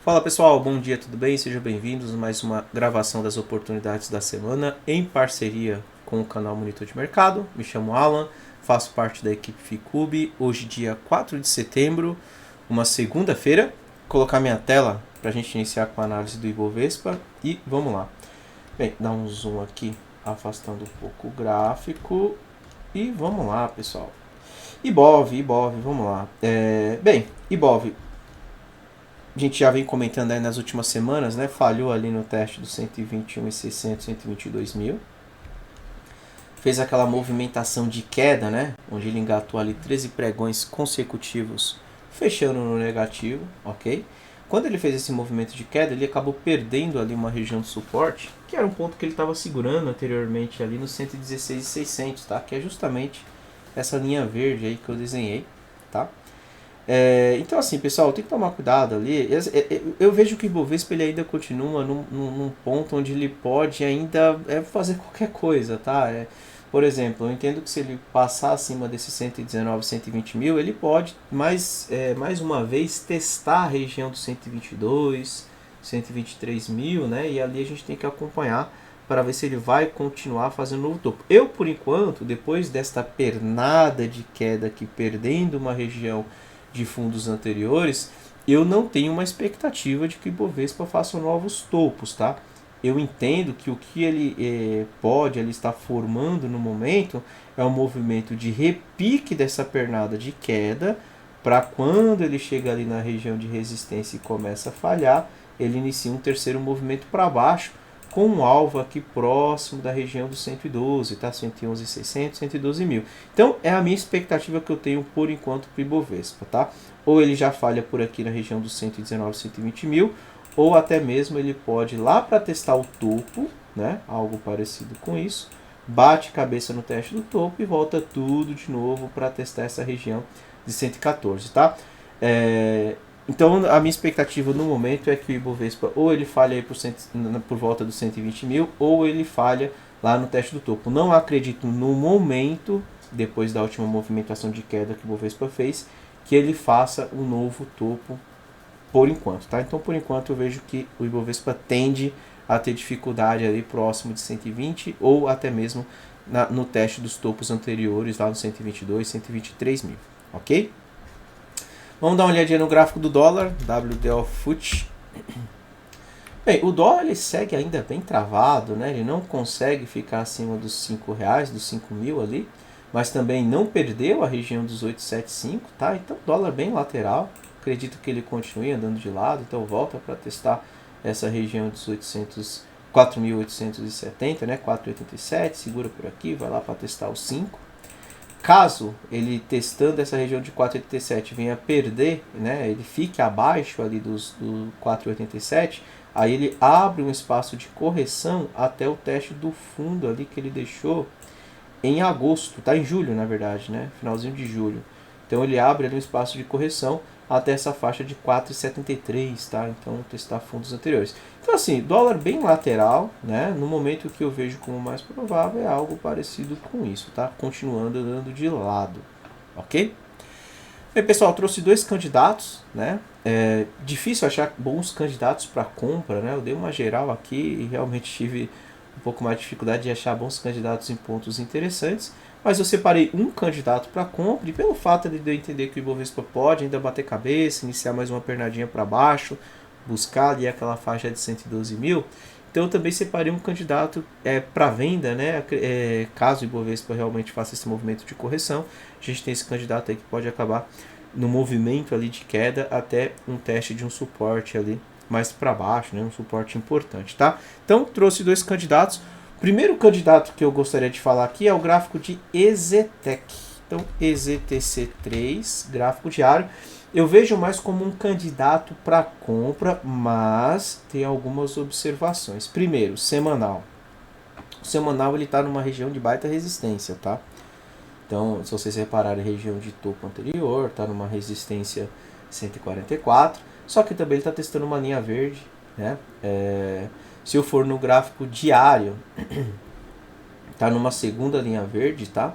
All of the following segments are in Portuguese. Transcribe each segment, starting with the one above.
Fala pessoal, bom dia, tudo bem? Sejam bem-vindos a mais uma gravação das oportunidades da semana em parceria com o canal Monitor de Mercado. Me chamo Alan, faço parte da equipe Ficube. Hoje, dia 4 de setembro, uma segunda-feira. Vou colocar minha tela para a gente iniciar com a análise do Ibovespa e vamos lá. Bem, dá um zoom aqui, afastando um pouco o gráfico e vamos lá, pessoal. Ibov, vamos lá. Ibov, a gente já vem comentando aí nas últimas semanas, né? Falhou ali no teste dos 121.600, 122 mil. Fez aquela movimentação de queda, né? Onde ele engatou ali 13 pregões consecutivos, fechando no negativo, ok? Quando ele fez esse movimento de queda, ele acabou perdendo ali uma região de suporte, que era um ponto que ele estava segurando anteriormente ali no 116.600, tá? Que é justamente essa linha verde aí que eu desenhei, tá? Então assim, pessoal, tem que tomar cuidado ali. Eu vejo que o Ibovespa ele ainda continua num ponto onde ele pode ainda fazer qualquer coisa, tá? Por exemplo, eu entendo que se ele passar acima desses 119, 120 mil, ele pode mais uma vez testar a região dos 122, 123 mil, né? E ali a gente tem que acompanhar para ver se ele vai continuar fazendo novo topo. Eu, por enquanto, depois desta pernada de queda aqui, perdendo uma região de fundos anteriores, eu não tenho uma expectativa de que o Ibovespa faça novos topos, tá? Eu entendo que o que ele pode ele estar formando no momento é um movimento de repique dessa pernada de queda, para quando ele chega ali na região de resistência e começa a falhar, ele inicia um terceiro movimento para baixo, com um alvo aqui próximo da região dos 112, tá? 111.600, 112 mil. Então é a minha expectativa que eu tenho por enquanto para o Ibovespa, tá? Ou ele já falha por aqui na região dos 119, 120 mil, ou até mesmo ele pode ir lá para testar o topo, né? Algo parecido com isso, bate cabeça no teste do topo e volta tudo de novo para testar essa região de 114, tá? Então a minha expectativa no momento é que o Ibovespa ou ele falha aí por volta dos 120 mil, ou ele falha lá no teste do topo. Não acredito no momento, depois da última movimentação de queda que o Ibovespa fez, que ele faça um novo topo por enquanto, tá? Então por enquanto eu vejo que o Ibovespa tende a ter dificuldade ali próximo de 120 ou até mesmo no teste dos topos anteriores lá no 122, 123 mil, ok? Vamos dar uma olhadinha no gráfico do dólar, WDO FUT. Bem, o dólar ele segue ainda bem travado, né? Ele não consegue ficar acima dos 5 reais, dos 5 mil ali, mas também não perdeu a região dos 875, tá? Então dólar bem lateral, acredito que ele continue andando de lado, então volta para testar essa região dos 4.870, né? 4,87, segura por aqui, vai lá para testar os 5. Caso ele testando essa região de 4,87 venha perder, né, ele fique abaixo ali do 4,87, aí ele abre um espaço de correção até o teste do fundo ali que ele deixou em agosto, tá? Em julho, na verdade, né? Finalzinho de julho. Então ele abre ali um espaço de correção até essa faixa de 4,73, tá? Então testar fundos anteriores. Então assim, dólar bem lateral, né? No momento que eu vejo como mais provável é algo parecido com isso, tá? Continuando andando de lado, ok? Bem, pessoal, trouxe dois candidatos, né? É difícil achar bons candidatos para compra, né? Eu dei uma geral aqui e realmente tive um pouco mais de dificuldade de achar bons candidatos em pontos interessantes, mas eu separei um candidato para compra e pelo fato de eu entender que o Ibovespa pode ainda bater cabeça, iniciar mais uma pernadinha para baixo, buscar ali aquela faixa de 112 mil, então eu também separei um candidato para venda, né? Caso o Ibovespa realmente faça esse movimento de correção, a gente tem esse candidato aí que pode acabar no movimento ali de queda até um teste de um suporte ali mais para baixo, né? Um suporte importante, tá? Então trouxe dois candidatos. O primeiro candidato que eu gostaria de falar aqui é o gráfico de EZTEC. Então EZTC3, gráfico diário. Eu vejo mais como um candidato para compra, mas tem algumas observações. Primeiro, semanal. O semanal ele está numa região de baita resistência, tá? Então, se vocês repararem, a região de topo anterior está numa resistência 144, só que também ele está testando uma linha verde, né? Se eu for no gráfico diário, está numa segunda linha verde, tá?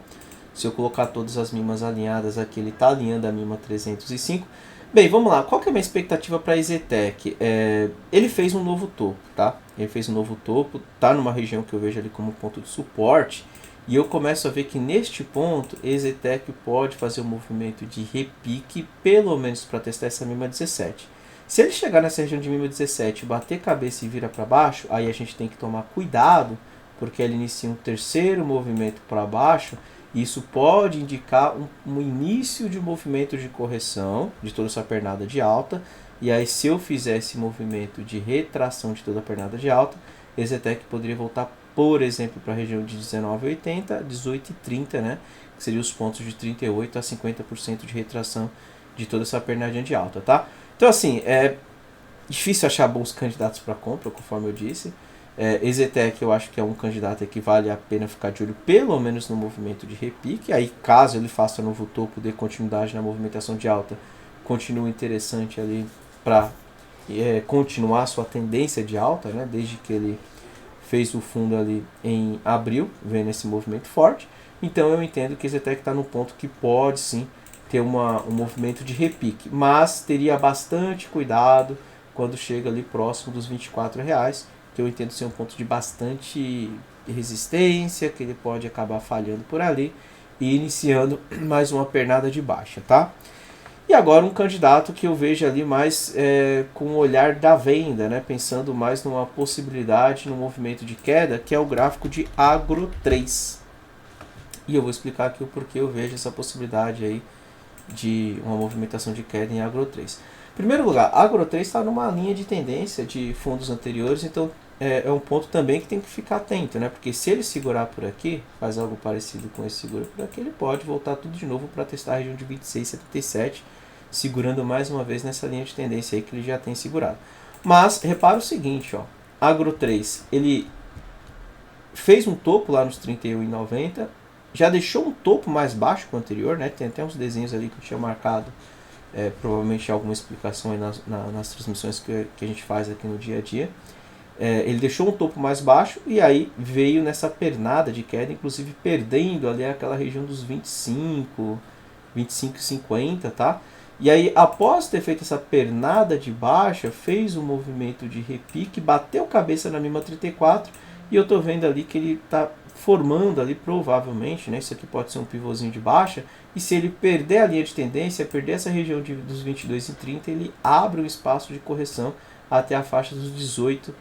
Se eu colocar todas as mimas alinhadas aqui, ele está alinhando a mima 305. Bem, vamos lá. Qual que é a minha expectativa para a EZTEC? Ele fez um novo topo, tá? Ele fez um novo topo, tá numa região que eu vejo ali como ponto de suporte, e eu começo a ver que neste ponto, a EZTEC pode fazer um movimento de repique, pelo menos para testar essa mínima 17. Se ele chegar nessa região de mínima 17, bater cabeça e vira para baixo, aí a gente tem que tomar cuidado, porque ele inicia um terceiro movimento para baixo. Isso pode indicar um início de movimento de correção de toda essa pernada de alta. E aí, se eu fizer esse movimento de retração de toda a pernada de alta, a EZTEC poderia voltar, por exemplo, para a região de 19,80, 18,30, né? Que seriam os pontos de 38 a 50% de retração de toda essa pernadinha de alta, tá? Então, assim, é difícil achar bons candidatos para compra, conforme eu disse. EZTEC eu acho que é um candidato que vale a pena ficar de olho, pelo menos no movimento de repique. Aí, caso ele faça novo topo, dê continuidade na movimentação de alta, continua interessante ali para continuar sua tendência de alta, né? Desde que ele fez o fundo ali em abril, vendo esse movimento forte. Então eu entendo que a EZTEC está no ponto que pode sim ter um movimento de repique, mas teria bastante cuidado quando chega ali próximo dos R$24, que eu entendo ser um ponto de bastante resistência, que ele pode acabar falhando por ali e iniciando mais uma pernada de baixa, tá? E agora um candidato que eu vejo ali mais com o olhar da venda, né? Pensando mais numa possibilidade, no movimento de queda, que é o gráfico de Agro 3. E eu vou explicar aqui o porquê eu vejo essa possibilidade aí de uma movimentação de queda em Agro 3. Em primeiro lugar, Agro 3 está numa linha de tendência de fundos anteriores, então é um ponto também que tem que ficar atento, né? Porque se ele segurar por aqui, faz algo parecido com esse segura por aqui, ele pode voltar tudo de novo para testar a região de 26,77, segurando mais uma vez nessa linha de tendência aí que ele já tem segurado. Mas repara o seguinte, ó, Agro 3, ele fez um topo lá nos 31,90, já deixou um topo mais baixo que o anterior, né? Tem até uns desenhos ali que eu tinha marcado, provavelmente alguma explicação aí nas transmissões que a gente faz aqui no dia a dia. Ele deixou um topo mais baixo e aí veio nessa pernada de queda, inclusive perdendo ali aquela região dos 25, 25,50, tá? E aí, após ter feito essa pernada de baixa, fez um movimento de repique, bateu cabeça na mínima 34 e eu tô vendo ali que ele tá formando ali provavelmente, né? Isso aqui pode ser um pivôzinho de baixa, e se ele perder a linha de tendência, perder essa região dos 22,30, ele abre um espaço de correção até a faixa dos 18,50,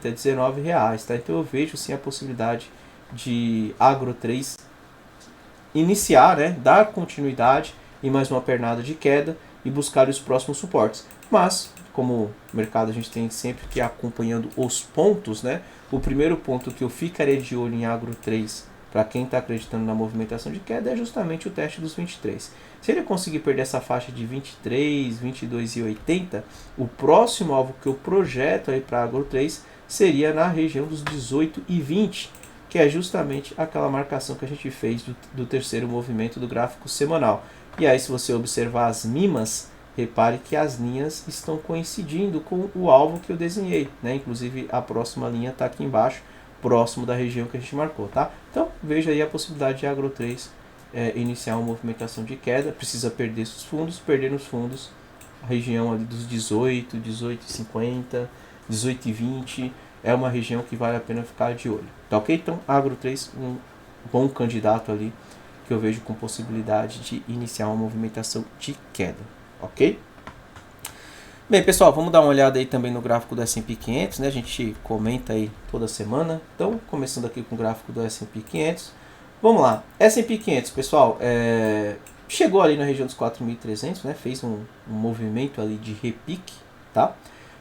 R$19, tá? Então eu vejo sim a possibilidade de Agro 3 iniciar, né? Dar continuidade em mais uma pernada de queda e buscar os próximos suportes. Mas, como mercado a gente tem sempre que ir acompanhando os pontos, né? O primeiro ponto que eu ficaria de olho em Agro 3, para quem está acreditando na movimentação de queda, é justamente o teste dos 23. Se ele conseguir perder essa faixa de 23, 22,80, o próximo alvo que eu projeto aí para Agro 3 seria na região dos 18,20, que é justamente aquela marcação que a gente fez do terceiro movimento do gráfico semanal. E aí, se você observar as mimas, repare que as linhas estão coincidindo com o alvo que eu desenhei, né? Inclusive a próxima linha está aqui embaixo, próximo da região que a gente marcou, tá? Então veja aí a possibilidade de Agro 3 iniciar uma movimentação de queda. Precisa perder os fundos, perder nos fundos a região ali dos 18, 18,50, 18,20 é uma região que vale a pena ficar de olho, tá ok? Então Agro 3, um bom candidato ali que eu vejo com possibilidade de iniciar uma movimentação de queda, ok? Bem, pessoal, vamos dar uma olhada aí também no gráfico do S&P 500, né? A gente comenta aí toda semana. Então, começando aqui com o gráfico do S&P 500. Vamos lá. S&P 500, pessoal, chegou ali na região dos 4.300, né? Fez um movimento ali de repique, tá?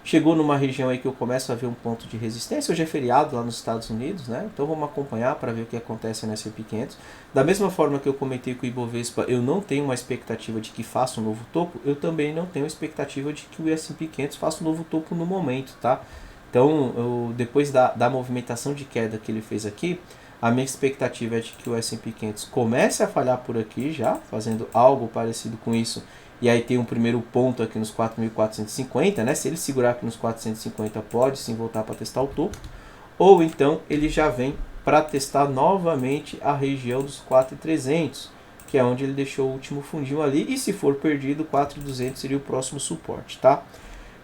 Chegou numa região aí que eu começo a ver um ponto de resistência. Hoje é feriado lá nos Estados Unidos, né? Então vamos acompanhar para ver o que acontece no S&P 500. Da mesma forma que eu comentei com o Ibovespa, eu não tenho uma expectativa de que faça um novo topo, eu também não tenho expectativa de que o S&P 500 faça um novo topo no momento, tá? Então, depois da movimentação de queda que ele fez aqui, a minha expectativa é de que o S&P 500 comece a falhar por aqui já, fazendo algo parecido com isso. E aí tem um primeiro ponto aqui nos 4.450, né? Se ele segurar aqui nos 450, pode sim voltar para testar o topo. Ou então ele já vem para testar novamente a região dos 4.300, que é onde ele deixou o último fundinho ali, e se for perdido, 4.200 seria o próximo suporte, tá?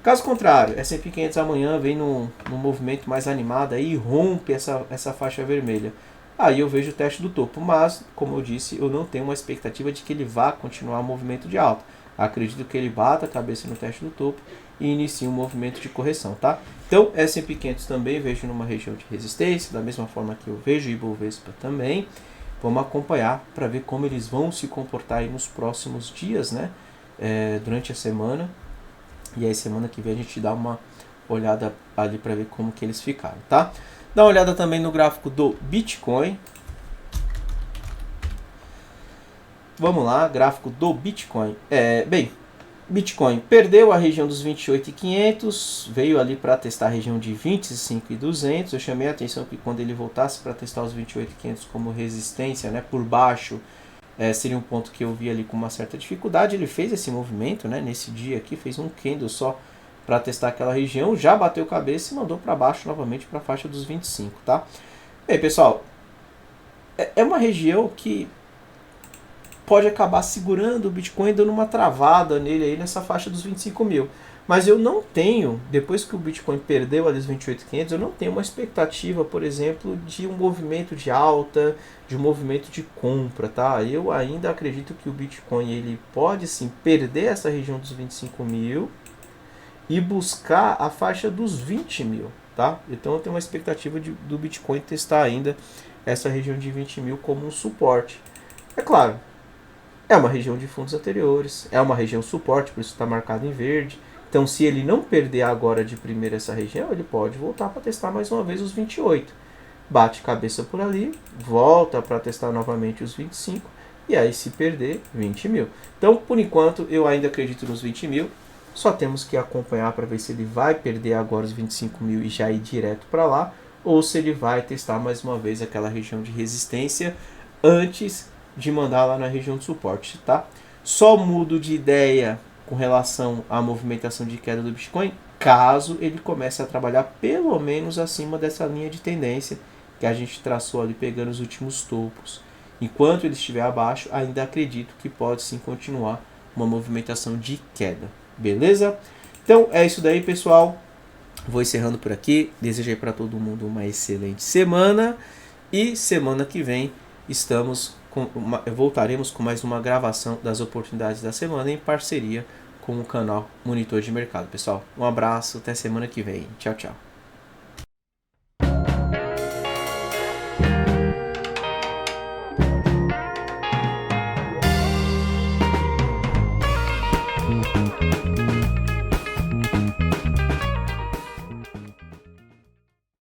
Caso contrário, S&P 500 amanhã vem num movimento mais animado aí, e rompe essa faixa vermelha. Aí eu vejo o teste do topo, mas, como eu disse, eu não tenho uma expectativa de que ele vá continuar o movimento de alta. Acredito que ele bata a cabeça no teste do topo e inicie um movimento de correção, tá? Então, S&P 500 também vejo numa região de resistência, da mesma forma que eu vejo o Ibovespa também. Vamos acompanhar para ver como eles vão se comportar aí nos próximos dias, né? Durante a semana. E aí semana que vem a gente dá uma olhada ali para ver como que eles ficaram, tá? Dá uma olhada também no gráfico do Bitcoin. Vamos lá, gráfico do Bitcoin. Bem, Bitcoin perdeu a região dos 28.500, veio ali para testar a região de 25.200. Eu chamei a atenção que quando ele voltasse para testar os 28.500 como resistência, né, por baixo, seria um ponto que eu vi ali com uma certa dificuldade. Ele fez esse movimento, né, nesse dia aqui, fez um candle só para testar aquela região, já bateu cabeça e mandou para baixo novamente para a faixa dos 25, tá? Bem, pessoal, é uma região que pode acabar segurando o Bitcoin, dando uma travada nele aí nessa faixa dos 25 mil. Mas eu não tenho, depois que o Bitcoin perdeu ali os 28.500, eu não tenho uma expectativa, por exemplo, de um movimento de alta, de um movimento de compra, tá? Eu ainda acredito que o Bitcoin ele pode sim perder essa região dos 25 mil e buscar a faixa dos 20 mil, tá? Então eu tenho uma expectativa do Bitcoin testar ainda essa região de 20 mil como um suporte. É claro, é uma região de fundos anteriores, é uma região suporte, por isso está marcado em verde. Então, se ele não perder agora de primeira essa região, ele pode voltar para testar mais uma vez os 28. Bate cabeça por ali, volta para testar novamente os 25, e aí se perder, 20 mil. Então, por enquanto, eu ainda acredito nos 20 mil, só temos que acompanhar para ver se ele vai perder agora os 25 mil e já ir direto para lá, ou se ele vai testar mais uma vez aquela região de resistência antes de mandar lá na região de suporte, tá? Só mudo de ideia com relação à movimentação de queda do Bitcoin caso ele comece a trabalhar pelo menos acima dessa linha de tendência que a gente traçou ali pegando os últimos topos. Enquanto ele estiver abaixo, ainda acredito que pode sim continuar uma movimentação de queda, beleza? Então é isso daí, pessoal. Vou encerrando por aqui. Desejo para todo mundo uma excelente semana e semana que vem voltaremos com mais uma gravação das oportunidades da semana em parceria com o canal Monitor de Mercado, pessoal. Um abraço, até semana que vem. Tchau, tchau.